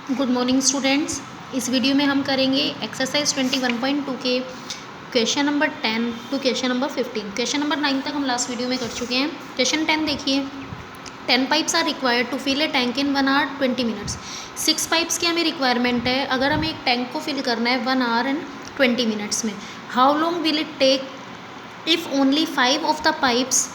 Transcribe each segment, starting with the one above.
Good morning students. इस video में हम करेंगे एक्सरसाइज 21.2 के question number 10 to question number 15। Question number 9 तक हम लास्ट वीडियो में कर चुके हैं। क्वेश्चन 10 देखिए, 10 pipes are required to fill a tank in 1 hour 20 minutes. 6 pipes की हमें रिक्वायरमेंट है अगर हमें एक टैंक को फिल करना है 1 आवर एंड 20 मिनट्स में। How long will it take if only 5 of the pipes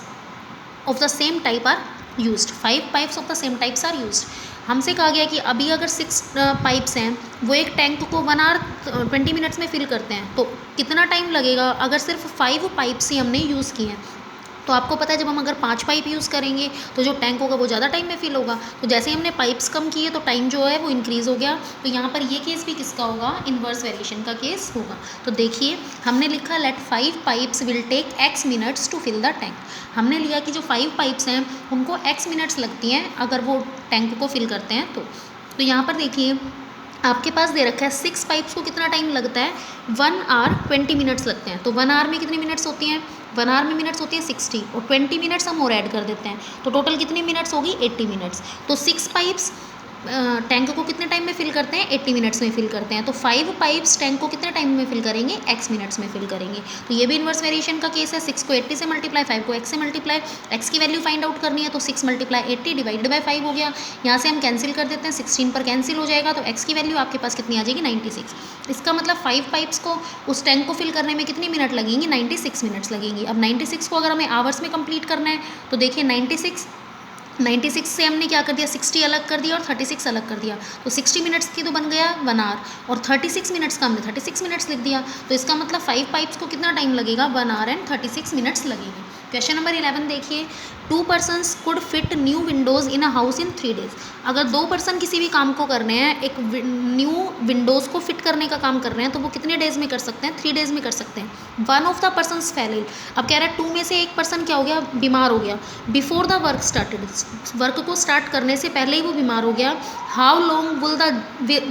of the same type are used. 5 pipes of the same types are used. हमसे कहा गया कि अभी अगर 6 पाइप्स हैं, वो एक टैंक को 1 आवर 20 मिनट्स में फिल करते हैं, तो कितना टाइम लगेगा अगर सिर्फ 5 पाइप्स ही हमने यूज़ किए हैं। तो आपको पता है जब हम अगर 5 पाइप यूज़ करेंगे तो जो टैंक होगा वो ज़्यादा टाइम में फिल होगा। तो जैसे ही हमने पाइप्स कम किए तो टाइम जो है वो इंक्रीज़ हो गया। तो यहाँ पर ये केस भी किसका होगा, इन्वर्स वेरिएशन का केस होगा। तो देखिए हमने लिखा let 5 pipes will take x minutes to fill the tank. हमने लिया कि जो 5 पाइप्स हैं उनको x मिनट्स लगती हैं अगर वो टैंक को फिल करते हैं। तो यहाँ पर देखिए आपके पास दे रखा है 6 पाइप्स को कितना टाइम लगता है, 1 आवर 20 मिनट्स लगते हैं। तो 1 आवर में कितनी मिनट्स होती हैं, 1 आवर में मिनट्स होती हैं 60 और 20 मिनट्स हम और ऐड कर देते हैं तो टोटल कितनी मिनट्स होगी, 80 मिनट्स। तो 6 पाइप्स टैंक को कितने टाइम में फिल करते हैं, 80 मिनट्स में फिल करते हैं। तो 5 पाइप्स टैंक को कितने टाइम में फिल करेंगे, x मिनट्स में फिल करेंगे। तो ये भी इन्वर्स वेरिएशन का केस है। 6 को 80 से मल्टीप्लाई, 5 को x से मल्टीप्लाई, x की वैल्यू फाइंड आउट करनी है तो 6 मल्टीप्लाई 80 डिवाइडेड बाई 5 हो गया। यहाँ से हम कैंसिल कर देते हैं, 16 पर कैंसिल हो जाएगा तो x की वैल्यू आपके पास कितनी आ जाएगी, 96। इसका मतलब 5 पाइप्स को उस टैंक को फिल करने में कितनी मिनट लगेंगी, 96 मिनट्स लगेंगी। अब 96 को अगर हमें आवर्स में कंप्लीट करना है तो देखिए 96 से हमने क्या कर दिया, 60 अलग कर दिया और 36 अलग कर दिया। तो 60 मिनट्स की तो बन गया 1 आवर और 36 मिनट्स का हमने 36 मिनट्स लिख दिया। तो इसका मतलब 5 पाइप्स को कितना टाइम लगेगा, 1 आवर एंड 36 मिनट्स लगेंगे। क्वेश्चन नंबर 11 देखिए, 2 persons could fit new Windows in a house in 3 days. अगर 2 पर्सन किसी भी काम को करने हैं, एक न्यू विंडोज़ को फिट करने का काम कर रहे हैं, तो वो कितने डेज में कर सकते हैं, 3 डेज में कर सकते हैं। 1 of the persons fell ill. अब कह रहा है 2 में से एक पर्सन क्या हो गया, बीमार हो गया। Before the work started, work को स्टार्ट करने से पहले ही वो बीमार हो गया। How long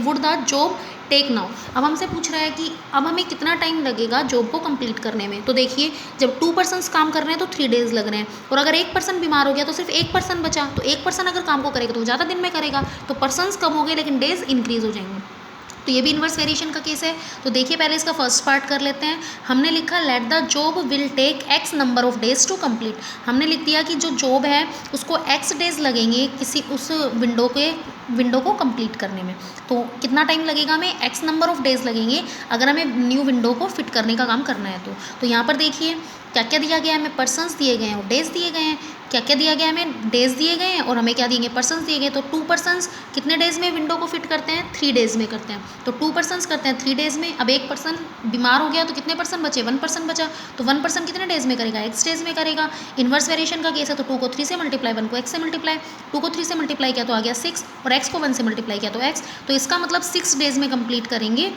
would the job take now. अब हमसे पूछ रहा है कि अब हमें कितना टाइम लगेगा जॉब को कंप्लीट करने में। तो देखिए जब 2 पर्सन्स काम कर रहे हैं तो 3 डेज लग रहे हैं और अगर एक पर्सन बीमार हो गया तो सिर्फ एक पर्सन बचा। तो एक पर्सन अगर काम को करेगा तो ज़्यादा दिन में करेगा, तो पर्सन्स कम हो गए लेकिन डेज इंक्रीज हो जाएंगे। तो ये भी इन्वर्स वेरिएशन का केस है। तो देखिए पहले इसका फर्स्ट पार्ट कर लेते हैं। हमने लिखा let the job will take x number of days to complete. हमने लिख दिया कि जो जॉब है उसको x डेज लगेंगे किसी उस विंडो को कंप्लीट करने में। तो कितना टाइम लगेगा, हमें x नंबर ऑफ डेज लगेंगे अगर हमें न्यू विंडो को फिट करने का काम करना है। तो यहाँ पर देखिए क्या क्या दिया गया है, हमें पर्सन्स दिए गए हैं और डेज दिए गए हैं। क्या क्या दिया गया है, हमें डेज दिए गए हैं और हमें क्या दिएंगे, पर्सन्स दिए गए। तो 2 पर्सन्स कितने डेज में विंडो को फिट करते हैं, 3 डेज में करते हैं। तो 2 पर्सन्स करते हैं 3 डेज में। अब एक पर्सन बीमार हो गया तो कितने पर्सन बचे, 1 पर्सन बचा। तो 1 पर्सन कितने डेज में करेगा, x डेज में करेगा। इन्वर्स वेरिएशन का केस है तो 2 को 3 से मल्टीप्लाई, 1 को x से मल्टीप्लाई। 2 को 3 से मल्टीप्लाई किया तो आ गया 6 और x को 1 से मल्टीप्लाई किया तो x। तो इसका मतलब 6 डेज में कंप्लीट करेंगे।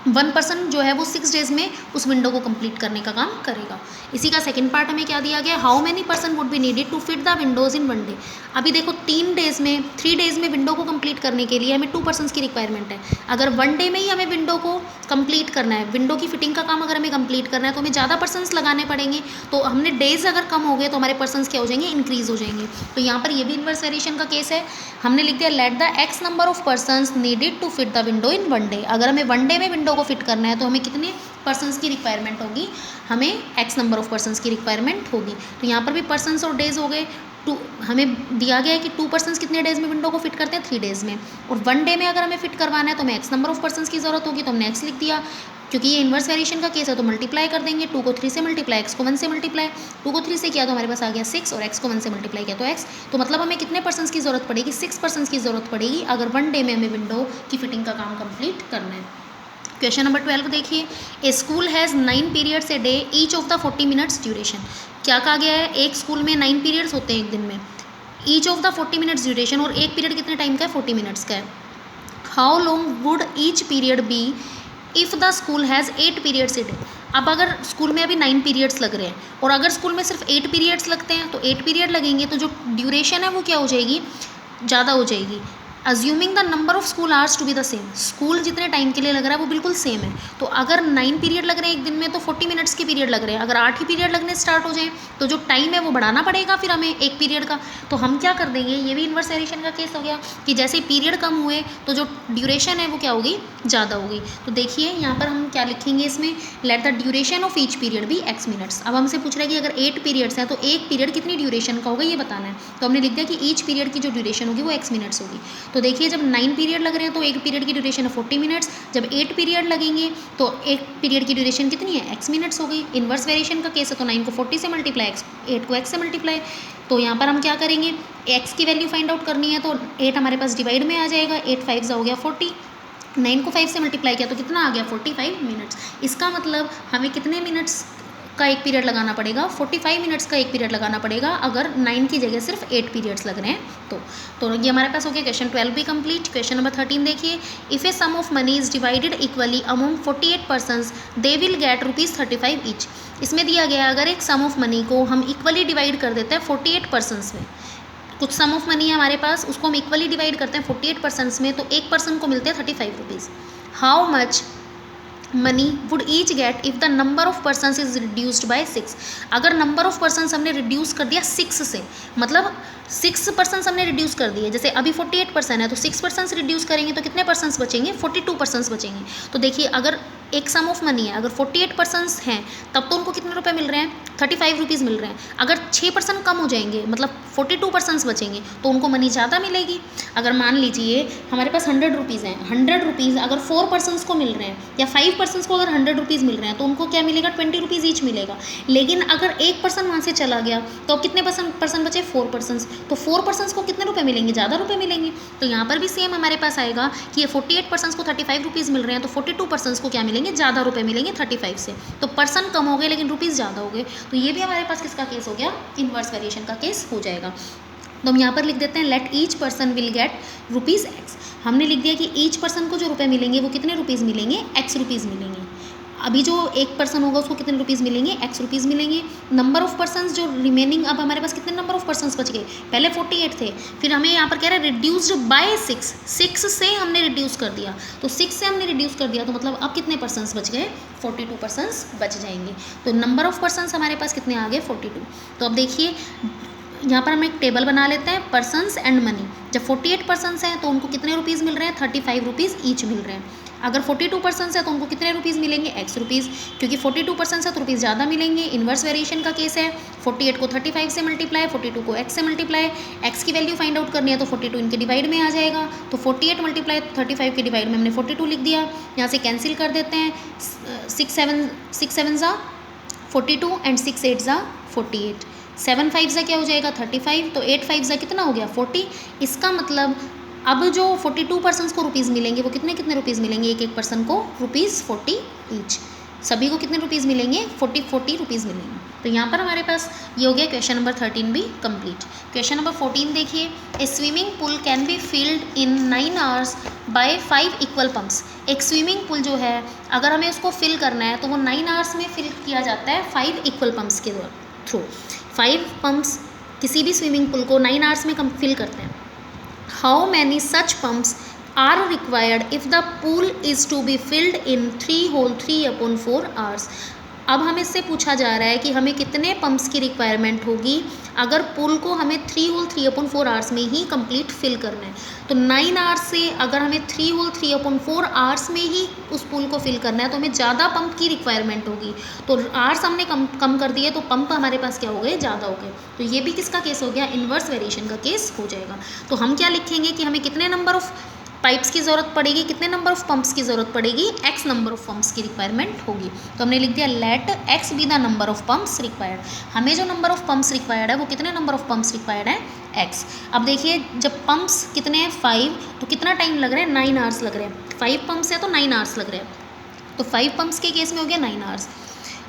1 पर्सन जो है वो 6 डेज में उस विंडो को कंप्लीट करने का काम करेगा। इसी का सेकंड पार्ट हमें क्या दिया गया, how many person would be needed to fit the windows in 1 day. अभी देखो 3 डेज में विंडो को कंप्लीट करने के लिए हमें 2 पर्सन्स की रिक्वायरमेंट है। अगर 1 डे में ही हमें विंडो को कंप्लीट करना है, विंडो की फिटिंग का काम अगर हमें कंप्लीट करना है तो हमें ज़्यादा पर्सन्स लगाने पड़ेंगे। तो हमने डेज अगर कम हो गए तो हमारे पर्सन्स क्या हो जाएंगे, इंक्रीज हो जाएंगे। तो यहाँ पर ये भी इन्वर्स वेरिएशन का केस है। हमने लिख दिया let the x number of persons needed to fit the window in 1 day. अगर हमें 1 डे में विंडो को फिट करना है तो हमें कितने पर्सन्स की रिक्वायरमेंट होगी, हमें x नंबर ऑफ पर्सन्स की रिक्वायरमेंट होगी। तो यहाँ पर भी पर्सन्स और डेज हो गए। हमें दिया गया है कि 2 पर्सन्स कितने डेज में विंडो को फिट करते हैं, 3 डेज में। और 1 डे में अगर हमें फिट करवाना है तो हमें x नंबर ऑफ पर्सन्स की ज़रूरत होगी, तो हमने x लिख दिया। क्योंकि ये इन्वर्स वेरिएशन का केस है तो मल्टीप्लाई कर देंगे। 2 को 3 से मल्टीप्लाई, x को 1 से मल्टीप्लाई। 2 को 3 से किया तो हमारे पास आ गया 6 और x को 1 से मल्टीप्लाई किया तो x। तो मतलब हमें कितने पर्सन्स की ज़रूरत पड़ेगी, 6 पर्सन्स की ज़रूरत पड़ेगी अगर 1 डे में हमें विंडो की फिटिंग का काम कंप्लीट करना है। क्वेश्चन नंबर 12 देखिए, a school has 9 periods a day each of the 40 minutes duration. क्या कहा गया है, एक स्कूल में 9 पीरियड्स होते हैं एक दिन में, each of the 40 minutes duration, और एक पीरियड कितने टाइम का है, 40 मिनट्स का है। How long would each period be if the school has 8 periods a day. अब अगर स्कूल में अभी 9 पीरियड्स लग रहे हैं और अगर स्कूल में सिर्फ 8 पीरियड्स लगते हैं तो 8 पीरियड लगेंगे तो जो ड्यूरेशन है वो क्या हो जाएगी, ज़्यादा हो जाएगी। Assuming the number of school hours to be the same, school जितने टाइम के लिए लग रहा है वो बिल्कुल सेम है। तो अगर 9 पीरियड लग रहे हैं एक दिन में तो 40 मिनट्स के पीरियड लग रहे हैं। अगर 8 ही पीरियड लगने स्टार्ट हो जाए तो जो टाइम है वो बढ़ाना पड़ेगा फिर हमें एक पीरियड का। तो हम क्या कर देंगे, ये भी इन्वर्स वेरिएशन का केस हो गया कि जैसे पीरियड कम हुए तो जो ड्यूरेशन है वो क्या होगी, ज़्यादा होगी। तो देखिए यहाँ पर हम क्या लिखेंगे इसमें, let the duration of each period भी x मिनट्स। अब हमसे पूछ रहा है कि अगर 8 पीरियड्स हैं तो एक पीरियड कितनी ड्यूरेशन का होगा ये बताना है। तो हमने लिख दिया कि ईच पीरियड की जो ड्यूरेशन होगी वो x मिनट्स होगी। तो देखिए जब 9 पीरियड लग रहे हैं तो एक पीरियड की ड्यूरेशन है 40 मिनट्स, जब 8 पीरियड लगेंगे तो एक पीरियड की ड्यूरेशन कितनी है, x मिनट्स हो गई। इन्वर्स वेरिएशन का केस है तो 9 को 40 से मल्टीप्लाई, 8 को x से मल्टीप्लाई। तो यहाँ पर हम क्या करेंगे, x की वैल्यू फाइंड आउट करनी है तो 8 हमारे पास डिवाइड में आ जाएगा, 8 5 हो गया 40, 9 को 5 से मल्टीप्लाई किया तो कितना आ गया 45 मिनट्स। इसका मतलब हमें कितने मिनट्स का एक पीरियड लगाना पड़ेगा, 45 मिनट्स का एक पीरियड लगाना पड़ेगा अगर 9 की जगह सिर्फ 8 पीरियड्स लग रहे हैं तो ये हमारे पास हो गया क्वेश्चन 12 भी कंप्लीट। क्वेश्चन नंबर 13 देखिए, if a sum of money is divided equally among 48 persons they will get ₹35 each. इसमें दिया गया अगर एक सम ऑफ मनी को हम इक्वली डिवाइड कर देते हैं 48 पर्सन्स में, कुछ सम ऑफ मनी है हमारे पास उसको हम इक्वली डिवाइड करते हैं 48 पर्सन्स में तो एक पर्सन को मिलते हैं ₹35। How much money would each get if the number of persons is reduced by 6। अगर नंबर ऑफ पर्सनस हमने रिड्यूस कर दिया 6 से, मतलब 6 पर्सनस हमने रिड्यूस कर दिए, जैसे अभी 48 पर्सन है तो 6 पर्सनस रिड्यूस करेंगे तो कितने पर्सनस बचेंगे, 42 पर्सनस बचेंगे। तो देखिए अगर एक सम ऑफ मनी है, अगर 48 पर्सनस हैं तब तो उनको कितने रुपए मिल रहे हैं, ₹35 मिल रहे हैं। अगर 6 पर्सन कम हो जाएंगे मतलब 42 पर्सनस बचेंगे तो उनको मनी ज़्यादा मिलेगी। अगर मान लीजिए हमारे पास ₹100 हैं, ₹100 अगर 4 पर्सनस को मिल रहे हैं या 5 पर्सनस को अगर ₹100 मिल रहे हैं तो उनको क्या मिलेगा, ₹20 ईच मिलेगा। लेकिन अगर एक पर्सन वहाँ से चला गया तो अब कितने पर्सन बचे, 4 पर्सनस, तो 4 पर्सनस को कितने रुपए मिलेंगे, ज़्यादा रुपए मिलेंगे। तो यहाँ पर भी सेम हमारे पास आएगा कि ये 48 पर्सनस को ₹35 मिल रहे हैं तो 42 पर्सनस को क्या मिलेंगे, ज़्यादा रुपए मिलेंगे 35 से। तो पर्सन कम हो गए लेकिन रुपीज़ ज़्यादा हो गए। तो ये भी हमारे पास किसका केस हो गया, इन्वर्स वेरिएशन का केस हो जाएगा। तो हम यहाँ पर लिख देते हैं let each person will get ₹x। हमने लिख दिया कि ईच पर्सन को जो रुपए मिलेंगे वो कितने रुपीज़ मिलेंगे, x रुपीज़ मिलेंगे। अभी जो एक पर्सन होगा उसको कितने रुपीज़ मिलेंगे, x रुपीज़ मिलेंगे। नंबर ऑफ पर्सनस जो रिमेनिंग, अब हमारे पास कितने नंबर ऑफ पर्सनस बच गए, पहले 48 थे, फिर हमें यहाँ पर कह रहा है रिड्यूस्ड बाय 6 से हमने रिड्यूस कर दिया, तो 6 से हमने रिड्यूस कर दिया तो मतलब अब कितने पर्सनस बच गए, 42 पर्सनस बच जाएंगे। तो नंबर ऑफ पर्सनस हमारे पास कितने आ गए, 42। तो अब देखिए यहाँ पर हम एक टेबल बना लेते हैं, पर्सनस एंड मनी। जब 48 पर्सनस हैं तो उनको कितने रुपीज़ मिल रहे हैं, ₹35 ईच मिल रहे हैं। अगर 42 पर्सनस है तो उनको कितने रुपीज़ मिलेंगे, x रुपीज़, क्योंकि 42 पर्सनस है तो रुपीज़ ज़्यादा मिलेंगे। इन्वर्स वेरिएशन का केस है, 48 को 35 से मल्टीप्लाई, 42 को x से मल्टीप्लाई, x की वैल्यू फाइंड आउट करनी है तो 42 इनके डिवाइड में आ जाएगा। तो 48 मल्टीप्लाई 35 के डिवाइड में हमने 42 लिख दिया, यहाँ से कैंसिल कर देते हैं, 6 7 ज़ा 42 एंड 6 8 ज़ा 48, 7 5 ज़ा क्या हो जाएगा 35, तो 8 5 ज़ा कितना हो गया 40। इसका मतलब अब जो 42 पर्सनस को रुपीज़ मिलेंगे वो कितने रुपीज़ मिलेंगे, एक पर्सन को ₹40 ईच, सभी को कितने रुपीज़ मिलेंगे, 40 रुपीज़ मिलेंगे। तो यहाँ पर हमारे पास ये हो गया क्वेश्चन नंबर 13 भी कंप्लीट। क्वेश्चन नंबर 14 देखिए, a swimming pool can be filled in 9 hours by 5 equal pumps. एक स्विमिंग पूल जो है अगर हमें उसको फिल करना है तो वो 9 आवर्स में फिल किया जाता है 5 इक्वल पम्प्स के थ्रू। 5 पम्प्स किसी भी स्विमिंग पूल को 9 आवर्स में फिल करते हैं। How many such pumps are required if the pool is to be filled in 3/4 hours? अब हमें इससे पूछा जा रहा है कि हमें कितने पंप्स की रिक्वायरमेंट होगी अगर पुल को हमें 3/4 आवर्स में ही कंप्लीट फिल करना है। तो 9 आवर्स से अगर हमें 3/4 आवर्स में ही उस पुल को फिल करना है तो हमें ज़्यादा पंप की रिक्वायरमेंट होगी। तो आवर्स हमने कम कर दिए तो पंप हमारे पास क्या हो गए, ज़्यादा हो गए। तो ये भी किसका केस हो गया, इन्वर्स वेरिएशन का केस हो जाएगा। तो हम क्या लिखेंगे कि हमें कितने नंबर ऑफ पाइप्स की ज़रूरत पड़ेगी, कितने नंबर ऑफ पंप्स की ज़रूरत पड़ेगी, x नंबर ऑफ पंप्स की रिक्वायरमेंट होगी। तो हमने लिख दिया let x be the number of pumps required. हमें जो नंबर ऑफ पंप्स रिक्वायर्ड है वो कितने नंबर ऑफ पंप्स रिक्वायर्ड है, x। अब देखिए जब पंप्स कितने हैं 5, तो कितना टाइम लग रहा है, 9 आवर्स लग रहे हैं। 5 पंप्स है तो 9 आवर्स लग रहे हैं, तो 5 पंप्स के केस में हो गया 9 आवर्स।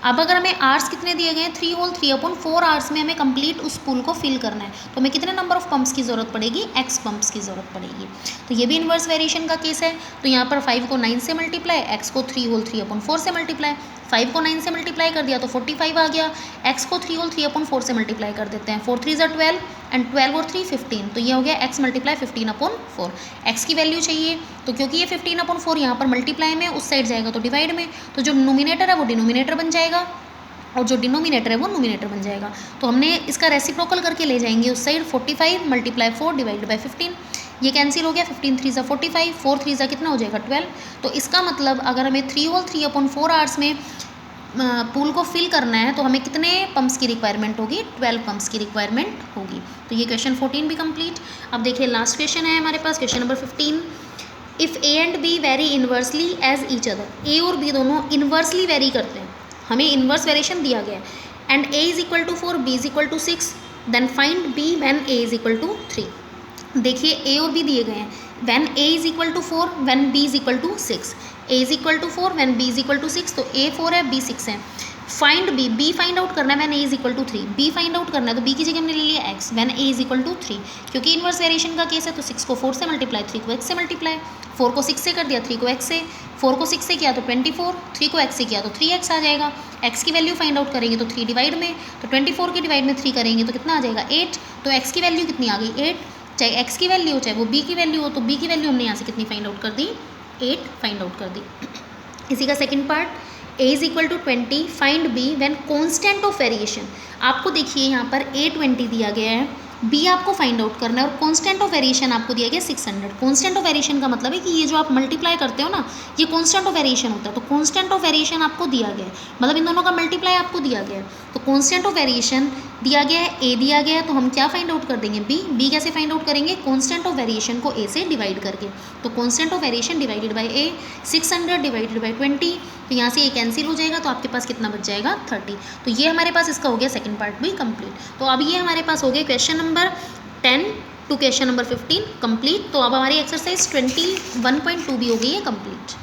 अब अगर हमें आवर्स कितने दिए गए हैं, 3/4 आवर्स में हमें कंप्लीट उस पूल को फिल करना है तो हमें कितने नंबर ऑफ पंप्स की ज़रूरत पड़ेगी, x पंप्स की ज़रूरत पड़ेगी। तो ये भी इन्वर्स वेरिएशन का केस है। तो यहाँ पर 5 को 9 से मल्टीप्लाई, x को 3/4 से मल्टीप्लाई, 5 को 9 से मल्टीप्लाई कर दिया तो 45 आ गया। x को 3 और 3/4 से मल्टीप्लाई कर देते हैं, 4 3 = 12 एंड 12 और 3 15, तो ये हो गया x मल्टीप्लाई 15/4। x की वैल्यू चाहिए, तो क्योंकि ये 15/4 यहाँ पर मल्टीप्लाई में उस साइड जाएगा तो डिवाइड में, तो जो नोमिनेटर है वो डिनोमिनेटर बन जाएगा और जो डिनोमिनेटर है वो नोमिनेटर बन जाएगा। तो हमने इसका रेसिप्रोकल करके ले जाएंगे उस साइड, 45 × 4 डिवाइड बाई 15, ये कैंसिल हो गया, 15 3 = 45, 4 3 = कितना हो जाएगा 12। तो इसका मतलब अगर हमें 3 होल 3/4 आवर्स में पूल को फिल करना है तो हमें कितने पंप्स की रिक्वायरमेंट होगी, 12 पंप्स की रिक्वायरमेंट होगी। तो ये क्वेश्चन 14 भी कंप्लीट। अब देखिए लास्ट क्वेश्चन है हमारे पास, question number 15। If A and B vary inversely as each other, A और बी दोनों इन्वर्सली वेरी करते हैं, हमें इन्वर्स वेरिएशन दिया गया है, and a = 4 b = 6, then find b when a = 3। देखिए a और b दिए गए हैं, when a = 4 when b = 6, a = 4 when b = 6, तो a 4 है b 6 है। फाइंड b फाइंड आउट करना है when a = 3, b find out करना है तो b की जगह हमने ले लिया x, व्हेन a = 3, क्योंकि इन्वर्स वेरिएशन का केस है तो 6 को 4 से मल्टीप्लाई, 3 को x से मल्टीप्लाई, 4 को 6 से कर दिया, 3 को x से, 4 को 6 से किया तो 24, 3 को x से किया तो 3x आ जाएगा। x की वैल्यू फाइंड आउट करेंगे तो 3 डिवाइड में, तो 24 के डिवाइड में 3 करेंगे तो कितना आ जाएगा 8, तो x की वैल्यू कितनी आ गई 8, चाहे x की वैल्यू हो चाहे वो b की वैल्यू हो, तो b की वैल्यू हमने यहाँ से कितनी फाइंड आउट कर दी, 8 फाइंड आउट कर दी। इसी का second part, a = 20, find b when constant of variation. आपको देखिए यहाँ पर a 20 दिया गया है, b आपको फाइंड आउट करना है और कांस्टेंट ऑफ वेरिएशन आपको दिया गया 600। कांस्टेंट ऑफ वेरिएशन का मतलब है कि ये जो आप मल्टीप्लाई करते हो ना, ये कांस्टेंट ऑफ वेरिएशन होता है, तो कांस्टेंट ऑफ वेरिएशन आपको दिया गया है, मतलब इन दोनों का मल्टीप्लाई आपको दिया गया है, तो कांस्टेंट ऑफ वेरिएशन दिया गया है, a दिया गया है, तो हम क्या फाइंड आउट कर देंगे b कैसे फाइंड आउट करेंगे, कांस्टेंट ऑफ वेरिएशन को a से डिवाइड करके, तो constant of variation divided by a, 600 divided by 20, तो यहाँ से ये कैंसिल हो जाएगा, तो आपके पास कितना बच जाएगा 30। तो ये हमारे पास इसका हो गया सेकंड पार्ट भी कंप्लीट। तो अब ये हमारे पास हो गया question number 10 to question number 15 complete. तो अब हमारी एक्सरसाइज 21.2 भी हो गई है कंप्लीट।